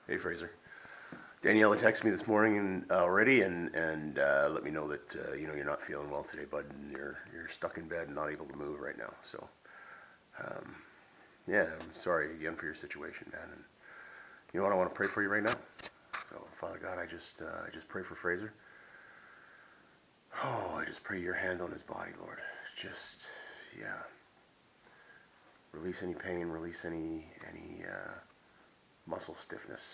Hey Fraser. Danielle texted me this morning already and let me know that you're not feeling well today, bud, and you're stuck in bed and not able to move right now. So yeah, I'm sorry again for your situation, man. And you know what? I want to pray for you right now. So Father God, I just pray for Fraser. Oh, I just pray your hand on his body, Lord. Just release any pain, release any muscle stiffness.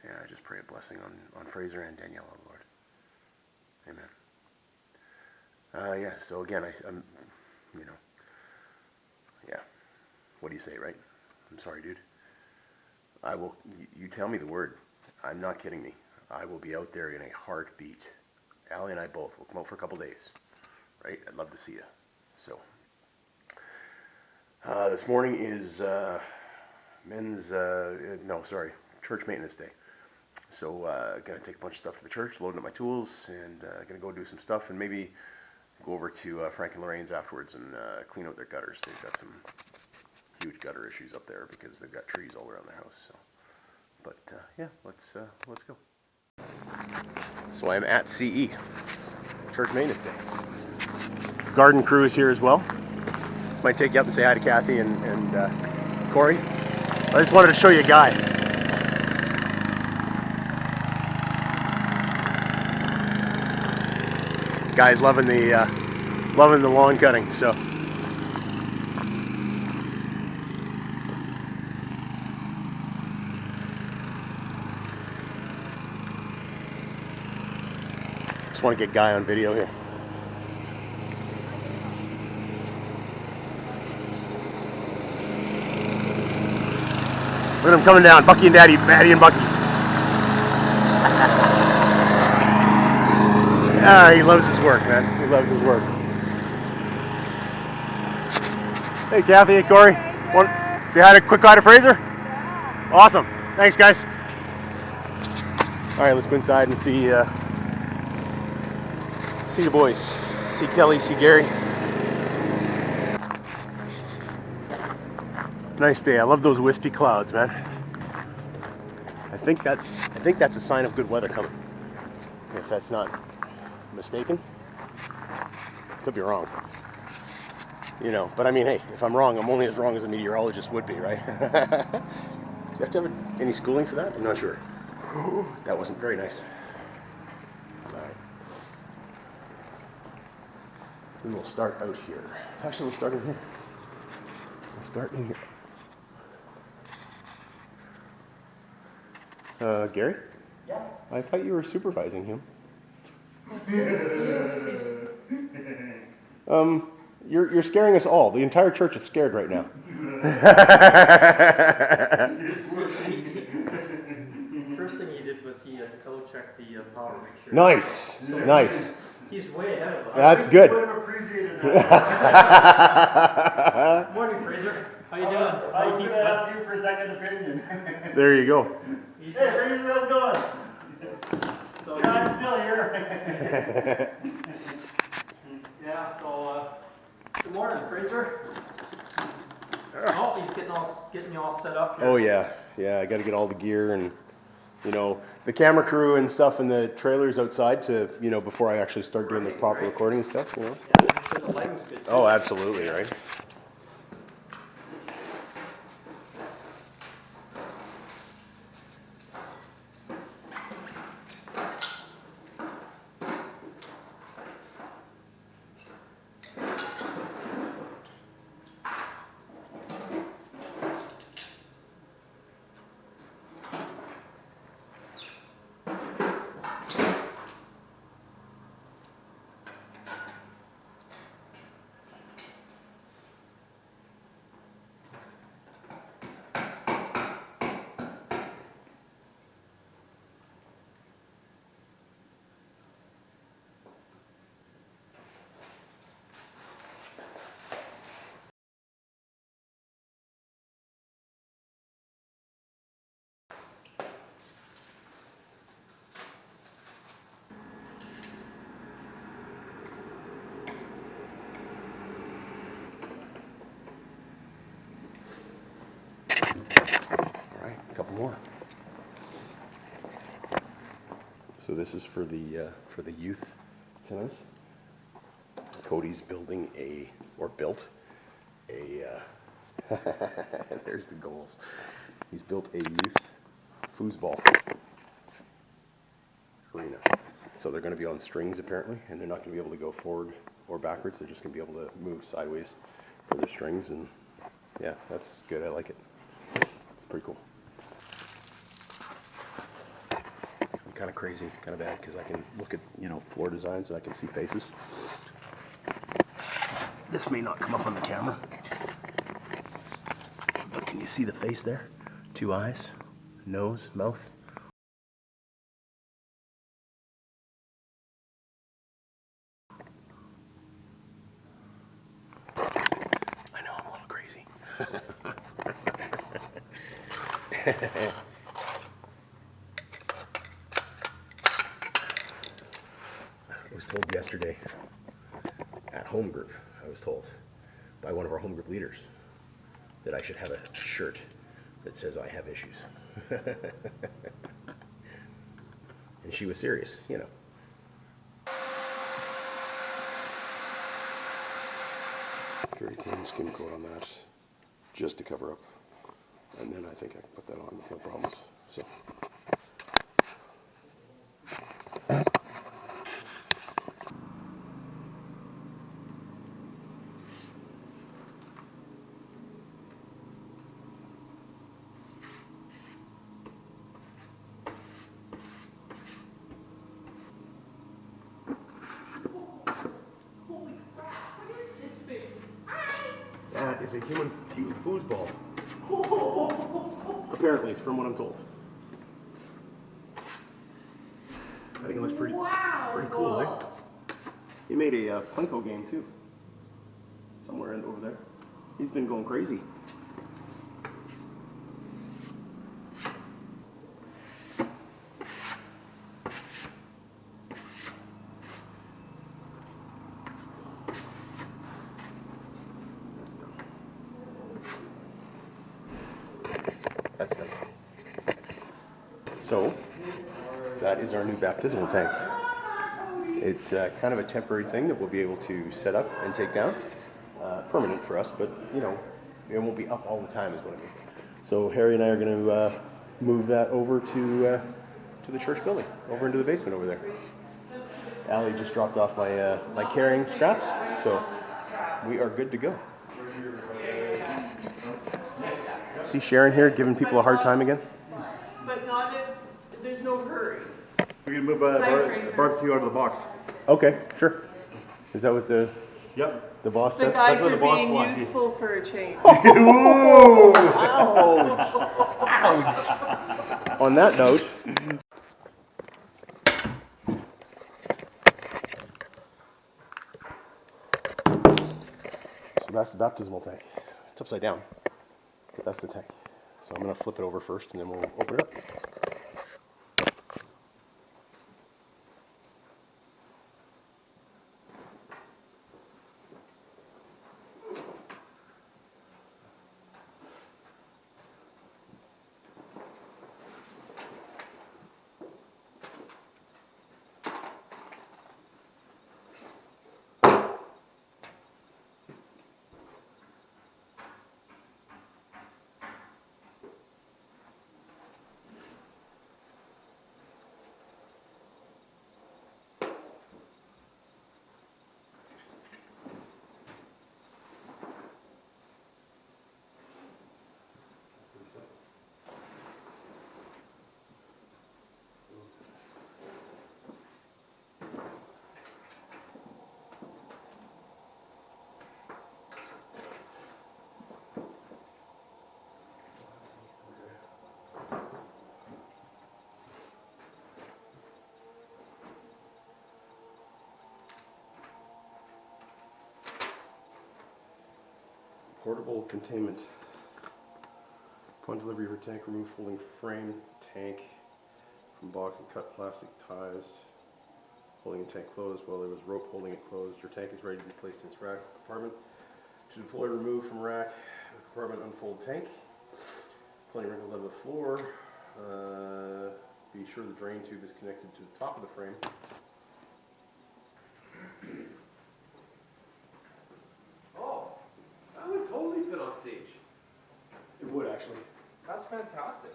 Yeah, I just pray a blessing on Fraser and Daniela, Lord. Amen. Yeah, so again, I'm, yeah, what do you say, right? I'm sorry, dude. I will, you tell me the word. I'm not kidding me. I will be out there in a heartbeat. Allie and I both will come out for a couple days, right? I'd love to see you. So, this morning is church maintenance day. So, gonna take a bunch of stuff to the church, loading up my tools, and gonna go do some stuff, and maybe go over to Frank and Lorraine's afterwards and clean out their gutters. They've got some huge gutter issues up there because they've got trees all around their house. So, but yeah, let's go. So I'm at CE, church maintenance day. Garden crew is here as well. Might take you up and say hi to Kathy and Corey. I just wanted to show you a guy. Guy's loving the lawn cutting. So. Just want to get Guy on video here. Look at him coming down, Bucky and Daddy, Maddie and Bucky. He loves his work, man. He loves his work. Hey, Kathy, hey, Corey. Want to say quick hi to Fraser? Yeah. Awesome. Thanks, guys. All right, let's go inside and see the boys. See Kelly, see Gary. Nice day. I love those wispy clouds, man. I think that's a sign of good weather coming. If that's not mistaken. Could be wrong. But I mean, hey, if I'm wrong, I'm only as wrong as a meteorologist would be, right? Do you have to have any schooling for that? I'm not sure. That wasn't very nice. All right. Then we'll start out here. Actually, we'll start in here. We'll start in here. Gary? Yeah? I thought you were supervising him. You're scaring us all. The entire church is scared right now. First thing he did was he had to color check the power mixture. Nice, so nice. He's way ahead of us. That's good. I would have appreciated that. Morning, Fraser. How you doing? I was going to ask you for a second opinion. There you go. Hey, Fraser, how's it going? So yeah, I'm still here. Yeah, so good morning, Fraser. Oh, he's getting you all set up here. Oh yeah, I got to get all the gear and the camera crew and stuff and the trailers outside to before I actually start doing the proper recording and stuff. Yeah, make sure the lighting's good. Oh, absolutely, right. more. So this is for the youth tonight. Cody's building built a, there's the goals. He's built a youth foosball arena. So they're going to be on strings apparently, and they're not going to be able to go forward or backwards. They're just going to be able to move sideways for their strings, and yeah, that's good. I like it. Pretty cool. I'm kind of crazy, kind of bad, because I can look at, floor designs and I can see faces. This may not come up on the camera, but can you see the face there? 2 eyes, nose, mouth. I know, I'm a little crazy. I was told yesterday at home group, I was told by one of our home group leaders that I should have a shirt that says I have issues. And she was serious, Very thin skin coat on that, just to cover up. And then I think I can put that on with no problems. So. That is a human foosball. Apparently, it's from what I'm told. I think it looks pretty cool, eh? He made a Plinko game too. Somewhere over there. He's been going crazy. That's done. So, that is our new baptismal tank. It's kind of a temporary thing that we'll be able to set up and take down. Permanent for us, but it won't be up all the time is what I mean. So Harry and I are going to move that over to the church building, over into the basement over there. Allie just dropped off my my carrying straps, so we are good to go. See Sharon here giving people a hard time again? But not if there's no hurry. We're gonna move barbecue out of the box. Okay, sure. Is that what the Yep. boss The said? guys what are the boss being wants. useful for a change. Ooh! Ouch! Ouch! On that note, so that's the baptismal tank. It's upside down, but that's the tank. So I'm going to flip it over first, and then we'll open it up. Portable containment. Upon delivery of your tank, remove folding frame, tank from box and cut plastic ties. Holding the tank closed while there was rope holding it closed. Your tank is ready to be placed in its rack compartment. To deploy, remove from rack compartment, unfold tank. Plenty of wrinkles on the floor. Be sure the drain tube is connected to the top of the frame. Oh, that would totally fit on stage. It would actually. That's fantastic.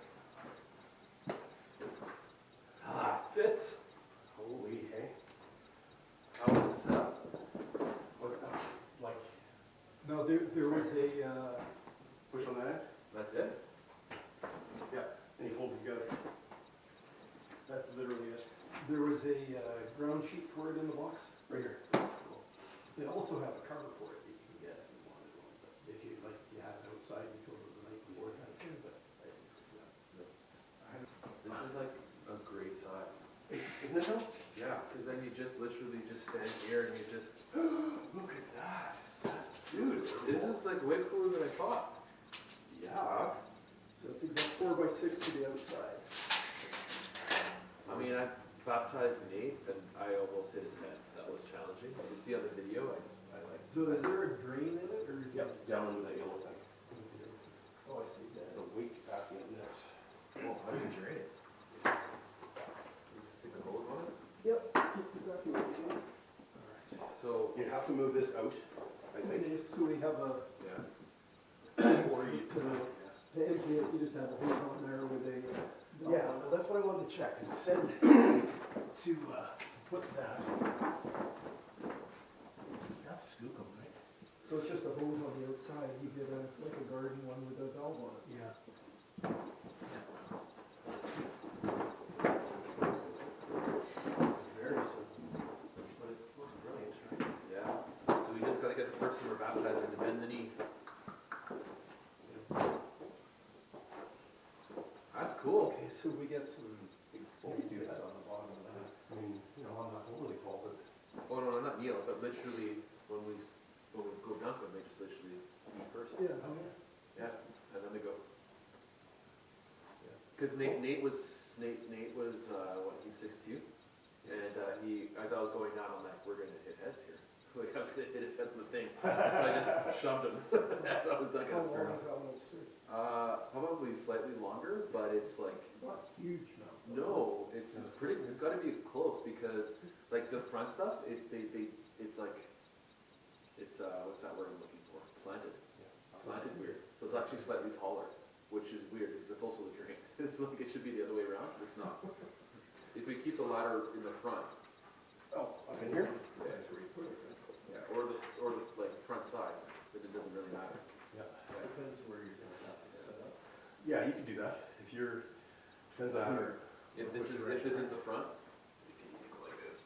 Ah, it fits. Holy hey. How was it set up? Like, No, there was a, push on that end? That's it? Yeah. And you hold it together. That's literally it. there was a ground sheet for it in the box. Right here. They also have a cover for it that you can get if you wanted one, but if you, like, you have it outside, you told it the night before, kind of thing, but I think, This is like a great size. Isn't it though? Yeah, because then you just literally just stand here and you just, Look at that. dude, this is like way cooler than I thought. Yeah. So it's exact 4x6 to the outside. I mean, I baptized Nate and I almost hit his head. That was challenging. You can see on the video, I like. So is there a drain in it, or? Yep, down into that yellow thing. Oh, I see that. The weight capacity on this. Oh, how do you drain it? You just stick a hose on it? Yep, that's exactly what it is. So, You have to move this out, I think. Okay, so we have a, yeah. Or you, to empty it, you just have a hose on there with a. yeah, well, that's what I wanted to check, because it said to put that. That's scoop 'em, right? So it's just a hose on the outside, you get a, like a garden one with a valve on it. Yeah. Very simple, but it looks brilliant, right? Yeah. So we just gotta get the person we're baptizing to bend the knee. That's cool. Okay, so we get some. What we do that on the bottom of that? I mean, you know, I'm not overly tall, but. Oh, no, not kneel, but literally, when we go dunk them, they just literally knee first. Yeah. Oh, yeah. Yeah, and then they go. Because Nate was, what, he's 6'2", and he, as I was going down, I'm like, we're gonna hit heads here. Like, I was gonna hit his head on the thing, so I just shoved him. That's how I was dunking How up long there. is that one, sir? Probably slightly longer, but it's like, Not huge now. no, it's pretty, it's gotta be close, because, like, the front stuff, it's like, it's, what's that word I'm looking for? Slanted. Slanted weird, so it's actually slightly taller, which is weird, because it's also the drain. It's like, it should be the other way around, but it's not. If we keep the ladder in the front, Oh, up in here? yeah, or the, like, front side, but it doesn't really matter. Yeah. Depends where you're gonna have to set up. Yeah, you can do that, if you're, depends on how. If this is the front, you can go like this.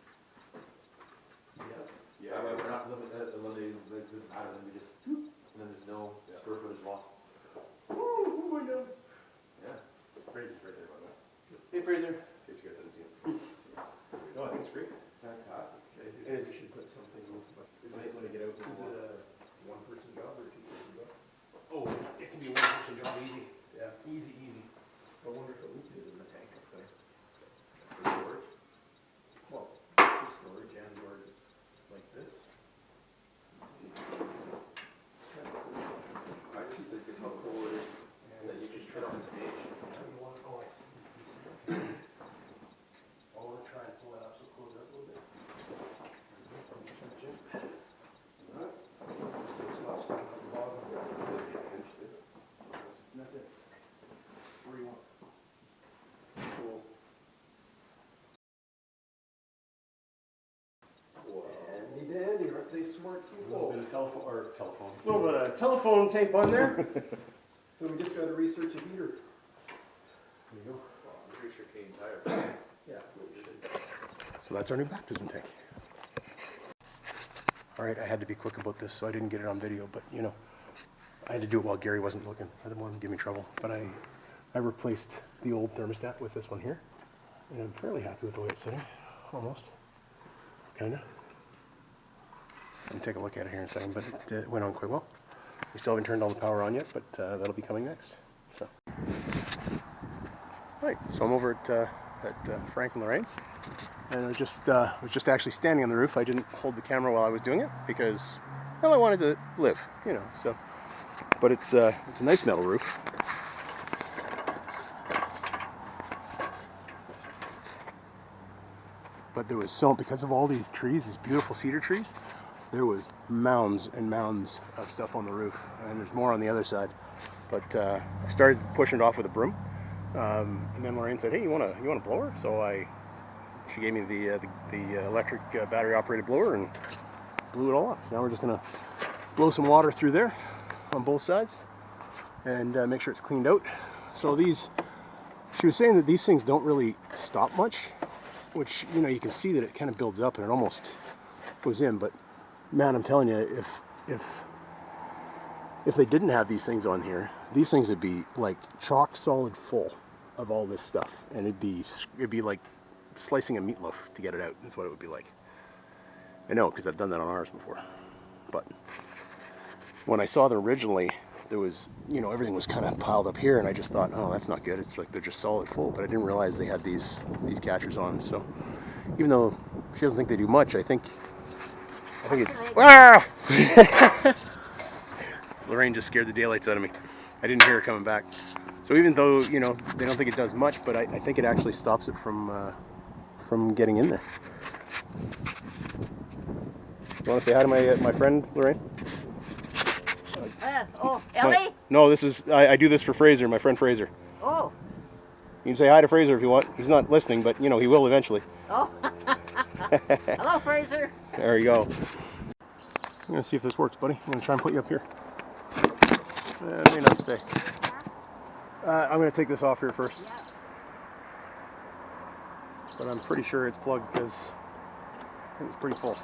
Yeah. That way we're not eliminating, like, this matter, then we just, and then there's no square footage loss. Oh my God. Yeah. Fraser's right there, by the way. Hey, Fraser. In case you guys didn't see him. No, I think it's great. Fantastic. And it's, We should put something, but when I get out, is it a one-person job or a two-person job? oh, it can be a one-person job, easy. Yeah. Easy, easy. I wonder if we did in the tank up there. For storage. Well, for storage and or just like this. I just think it's how cool it is that you just fit on the stage. Oh, I see. I want to try and pull that up so close up a little bit. So it's not sticking out the bottom. And that's it. Where do you want? Cool. Handy dandy, aren't they smart A little bit people? of little bit of telephone tape on there. So we just gotta research a heater. There you go. I'm pretty sure Kane's higher. Yeah. So that's our new baptism tank. All right, I had to be quick about this, so I didn't get it on video, but you know, I had to do it while Gary wasn't looking. I didn't want him to give me trouble, but I replaced the old thermostat with this one here, and I'm fairly happy with the way it's sitting, almost, kinda. I'll take a look at it here in a second, but it went on quite well. We still haven't turned all the power on yet, but that'll be coming next. So, right, so I'm over at Frank and Lorraine's, and I was just actually standing on the roof. I didn't hold the camera while I was doing it because, well, I wanted to live, you know. So, but it's a nice metal roof. but there was so, because of all these trees, these beautiful cedar trees, there was mounds and mounds of stuff on the roof, and there's more on the other side. But I started pushing it off with a broom, and then Lorraine said, "Hey, you want a blower?" So she gave me the electric battery operated blower and blew it all off. Now we're just gonna blow some water through there on both sides and make sure it's cleaned out. So she was saying that these things don't really stop much, which, you know, you can see that it kind of builds up and it almost goes in. But man, I'm telling you, if they didn't have these things on here, these things would be like chock solid full of all this stuff, and it'd be like slicing a meatloaf to get it out. Is what it would be like. I know, because I've done that on ours before. But when I saw them originally, there was, you know, everything was kind of piled up here, and I just thought, oh, that's not good. It's like they're just solid full. But I didn't realize they had these catchers on. So even though she doesn't think they do much, I think it's. Ah! Lorraine just scared the daylights out of me. I didn't hear her coming back. So even though, you know, they don't think it does much, but I think it actually stops it from getting in there. You want to say hi to my friend Lorraine? Ellie? No, this is I do this for Fraser, my friend Fraser. Oh. You can say hi to Fraser if you want. He's not listening, but you know he will eventually. Oh. Hello, Fraser. There you go. I'm gonna see if this works, buddy. I'm gonna try and put you up here. It may not stay. I'm gonna take this off here first. Yeah. But I'm pretty sure it's plugged because I think it's pretty full.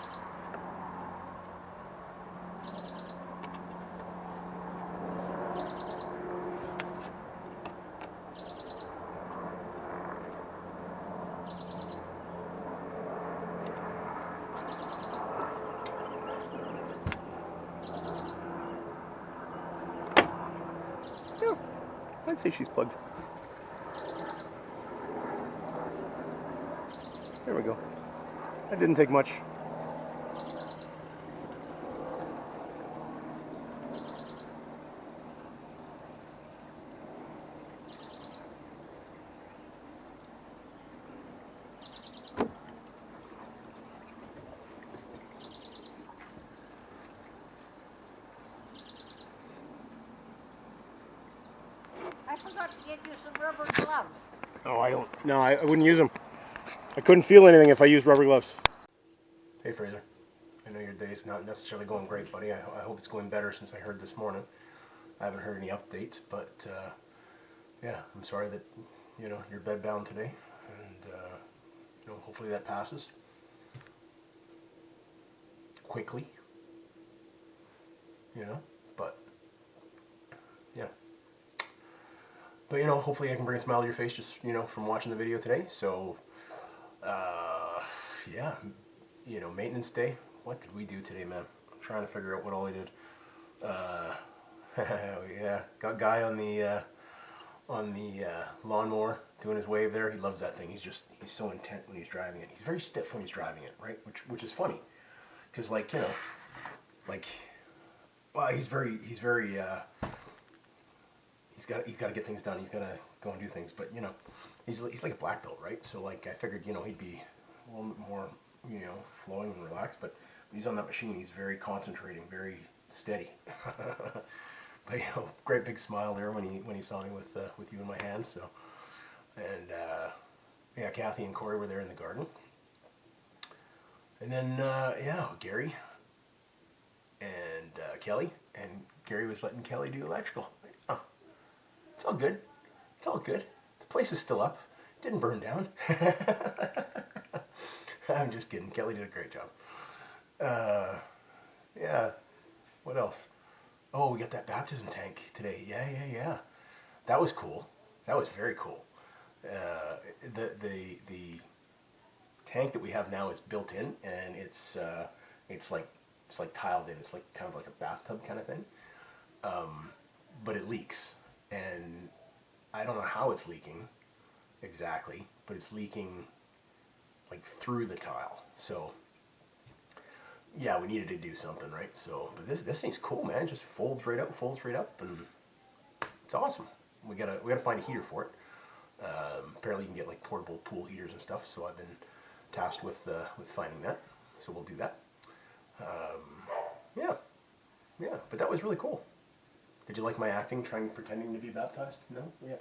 I'd say she's plugged. There we go. That didn't take much. I forgot to get you some rubber gloves. Oh, I don't. No, I wouldn't use them. I couldn't feel anything if I used rubber gloves. Hey, Fraser. I know your day's not necessarily going great, buddy. I hope it's going better since I heard this morning. I haven't heard any updates, but yeah, I'm sorry that, you know, you're bedbound today, and you know, hopefully that passes quickly. You know, but yeah. But, you know, hopefully I can bring a smile to your face just, you know, from watching the video today. So, yeah, you know, maintenance day. What did we do today, man? I'm trying to figure out what all I did. Yeah, got Guy on the lawnmower doing his wave there. He loves that thing. He's so intent when he's driving it. He's very stiff when he's driving it, right? Which is funny, because, like, you know, like, well, he's got to get things done. He's got to go and do things. But, you know, he's like a black belt, right? So, like, I figured, you know, he'd be a little bit more, you know, flowing and relaxed. But when he's on that machine, he's very concentrating, very steady. But, you know, great big smile there when he saw me with you in my hands. So, and yeah, Kathy and Corey were there in the garden. And then yeah, Gary and Kelly, and Gary was letting Kelly do electrical. Oh, it's all good. It's all good. The place is still up. It didn't burn down. I'm just kidding. Kelly did a great job. Yeah. What else? Oh, we got that baptism tank today. Yeah. That was cool. That was very cool. The tank that we have now is built in, and it's like tiled in. It's like kind of like a bathtub kind of thing. But it leaks, and I don't know how it's leaking exactly, but it's leaking like through the tile. So yeah, we needed to do something, right? So, but this thing's cool, man. It just folds right up, and it's awesome. We gotta find a heater for it. Apparently, you can get like portable pool heaters and stuff. So I've been tasked with finding that, so we'll do that. Yeah, yeah, but that was really cool. Did you like my acting, pretending to be baptized? No? Yeah.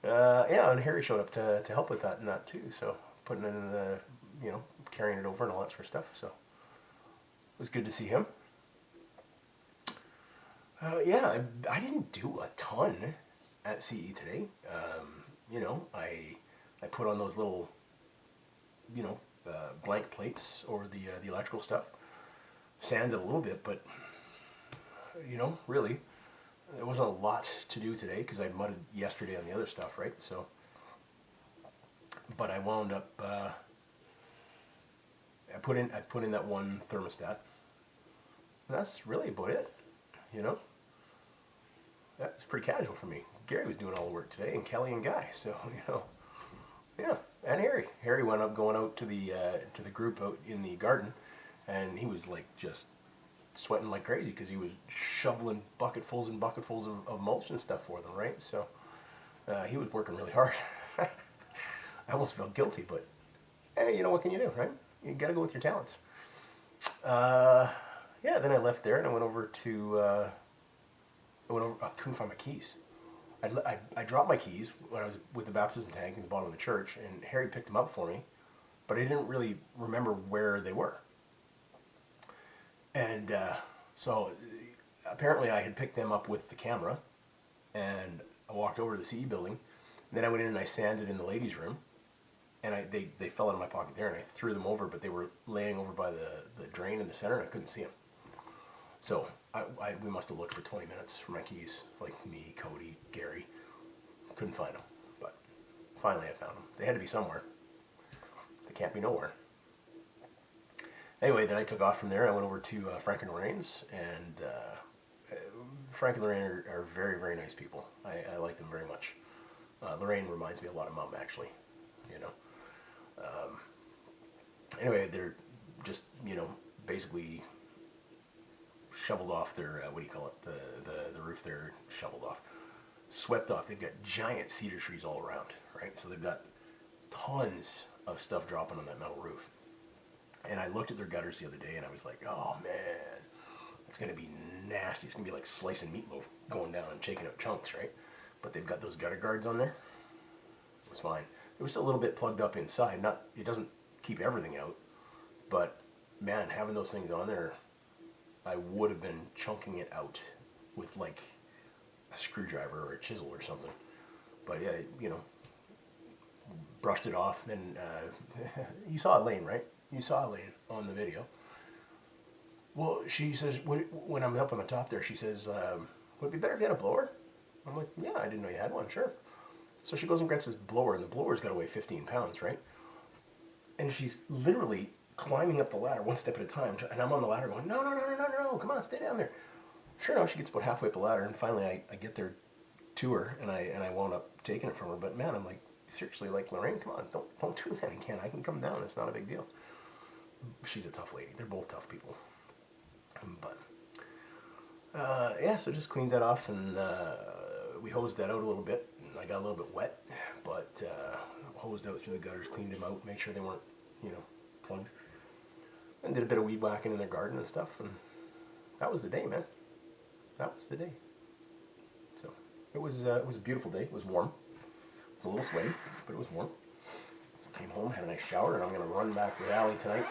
Yeah, and Harry showed up to help with that and that too, so putting it in the, carrying it over and all that sort of stuff, so it was good to see him. Yeah, I didn't do a ton at CE today. I put on those little, blank plates over the electrical stuff. Sanded a little bit, but, really, there wasn't a lot to do today because I mudded yesterday on the other stuff, right? So, but I wound up, I put in that one thermostat. And that's really about it, That was pretty casual for me. Gary was doing all the work today, and Kelly and Guy. So, yeah, and Harry. Harry wound up going out to the group out in the garden, and he was like just sweating like crazy because he was shoveling bucketfuls and bucketfuls of mulch and stuff for them, right? So he was working really hard. I almost felt guilty, but hey, what can you do, right? You got to go with your talents. Yeah, then I left there and I went over to. I couldn't find my keys. I dropped my keys when I was with the baptism tank in the bottom of the church, and Harry picked them up for me, but I didn't really remember where they were. And so apparently I had picked them up with the camera, and I walked over to the CE building. And then I went in and I sanded in the ladies' room, and they fell out of my pocket there, and I threw them over, but they were laying over by the drain in the center, and I couldn't see them. So we must have looked for 20 minutes for my keys, like me, Cody, Gary. Couldn't find them, but finally I found them. They had to be somewhere. They can't be nowhere. Anyway, then I took off from there. I went over to Frank and Lorraine's, and Frank and Lorraine are very, very nice people. I like them very much. Lorraine reminds me a lot of Mom, actually. Anyway, they're just basically shoveled off their what do you call it? The roof there shoveled off, swept off. They've got giant cedar trees all around, right? So they've got tons of stuff dropping on that metal roof. And I looked at their gutters the other day, and I was like, oh man, it's gonna be nasty. It's gonna be like slicing meatloaf going down and shaking out chunks, right? But they've got those gutter guards on there. It was fine. It was a little bit plugged up inside. It doesn't keep everything out, but man, having those things on there, I would have been chunking it out with like a screwdriver or a chisel or something. But yeah, brushed it off. Then you saw Elaine, right? You saw Elaine on the video. Well, she says, when I'm up on the top there, she says, would it be better if you had a blower? I'm like, yeah, I didn't know you had one, sure. So she goes and gets this blower, and the blower's got to weigh 15 pounds, right? And she's literally climbing up the ladder one step at a time, and I'm on the ladder going, no, come on, stay down there. Sure enough, she gets about halfway up the ladder, and finally I get there to her, and I wound up taking it from her. But man, I'm like, seriously, like, Lorraine, come on, don't do that again. I can come down. It's not a big deal. She's a tough lady. They're both tough people. But yeah, so just cleaned that off, and we hosed that out a little bit. And I got a little bit wet, but hosed out through the gutters, cleaned them out, make sure they weren't, plugged, and did a bit of weed whacking in their garden and stuff. And that was the day, man. That was the day. So it was a beautiful day. It was warm. It was a little sweaty, but it was warm. Came home, had a nice shower, and I'm going to run back with Allie tonight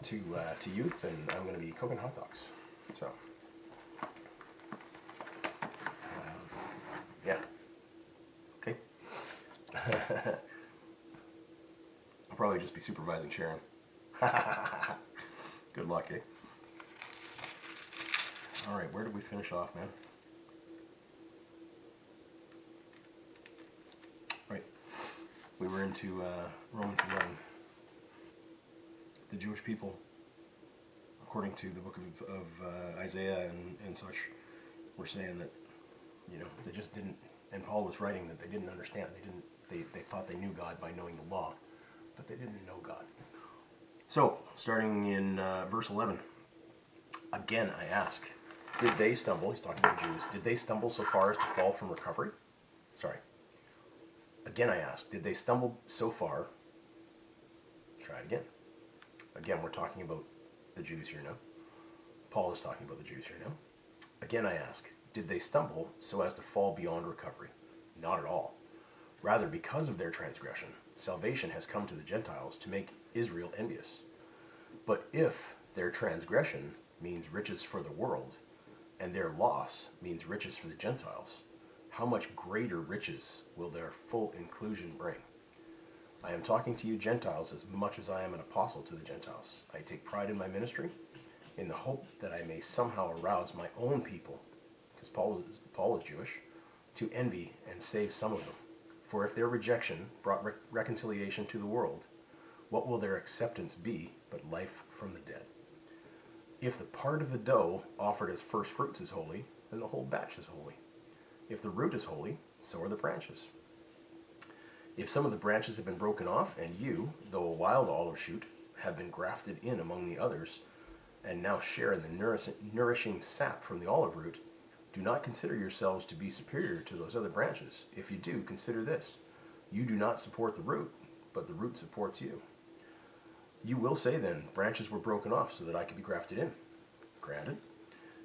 to youth, and I'm going to be cooking hot dogs. So, yeah. Okay. I'll probably just be supervising Sharon. Good luck, eh? All right, where did we finish off, man? Right. We were into Romans 11. The Jewish people, according to the book of Isaiah and such, were saying that, they just didn't, and Paul was writing that they didn't understand. They thought they knew God by knowing the law, but they didn't know God. So, starting in verse 11, again I ask, did they stumble? He's talking to the Jews. Did they stumble so far as to fall from recovery? Sorry. Again I ask, did they stumble so far Try it again. Again, we're talking about the Jews here now. Paul is talking about the Jews here now. Again, I ask, did they stumble so as to fall beyond recovery? Not at all. Rather, because of their transgression, salvation has come to the Gentiles to make Israel envious. But if their transgression means riches for the world, and their loss means riches for the Gentiles, how much greater riches will their full inclusion bring? I am talking to you Gentiles as much as I am an apostle to the Gentiles. I take pride in my ministry in the hope that I may somehow arouse my own people, because Paul is Jewish, to envy and save some of them. For if their rejection brought reconciliation to the world, what will their acceptance be but life from the dead? If the part of the dough offered as first fruits is holy, then the whole batch is holy. If the root is holy, so are the branches. If some of the branches have been broken off, and you, though a wild olive shoot, have been grafted in among the others, and now share in the nourishing sap from the olive root, do not consider yourselves to be superior to those other branches. If you do, consider this. You do not support the root, but the root supports you. You will say then, branches were broken off so that I could be grafted in. Granted,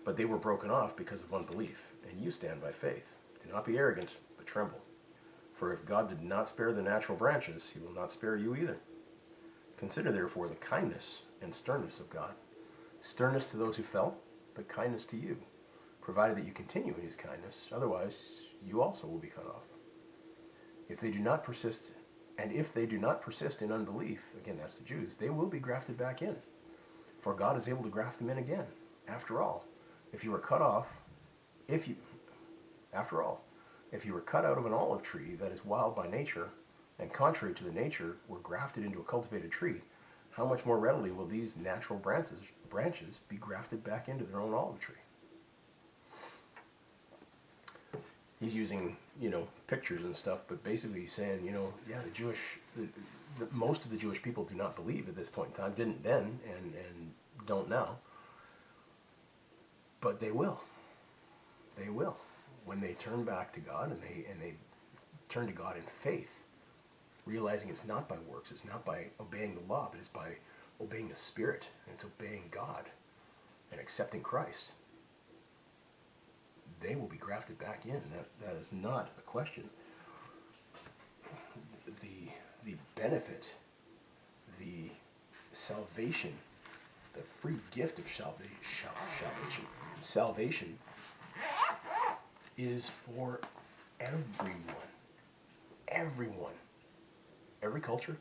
but they were broken off because of unbelief, and you stand by faith. Do not be arrogant, but tremble. For if God did not spare the natural branches, he will not spare you either. Consider therefore the kindness and sternness of God. Sternness to those who fell, but kindness to you, provided that you continue in his kindness, otherwise you also will be cut off. If they do not persist in unbelief, again that's the Jews, they will be grafted back in. For God is able to graft them in again. After all, if you were cut out of an olive tree that is wild by nature, and contrary to the nature were grafted into a cultivated tree, how much more readily will these natural branches be grafted back into their own olive tree? He's using, pictures and stuff, but basically he's saying, most of the Jewish people do not believe at this point in time, didn't then, and don't now. But they will. They will. When they turn back to God and they turn to God in faith, realizing it's not by works, it's not by obeying the law, but it's by obeying the Spirit, and it's obeying God and accepting Christ. They will be grafted back in. That is not a question. The benefit, the salvation, the free gift of salvation is for everyone. Everyone. Every culture,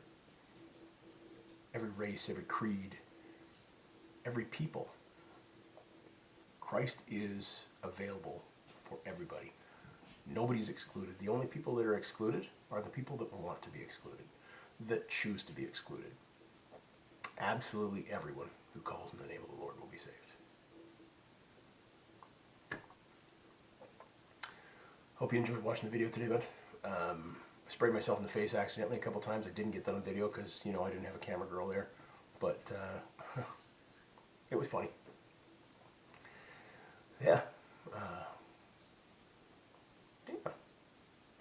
every race, every creed, every people. Christ is available for everybody. Nobody's excluded. The only people that are excluded are the people that want to be excluded, that choose to be excluded. Absolutely everyone who calls in the name of the Lord will be saved. Hope you enjoyed watching the video today, bud. I sprayed myself in the face accidentally a couple times. I didn't get that on video because, I didn't have a camera girl there. But it was funny. Yeah.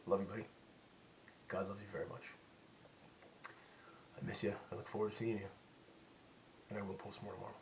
Love you, buddy. God loves you very much. I miss you. I look forward to seeing you. And I will post more tomorrow.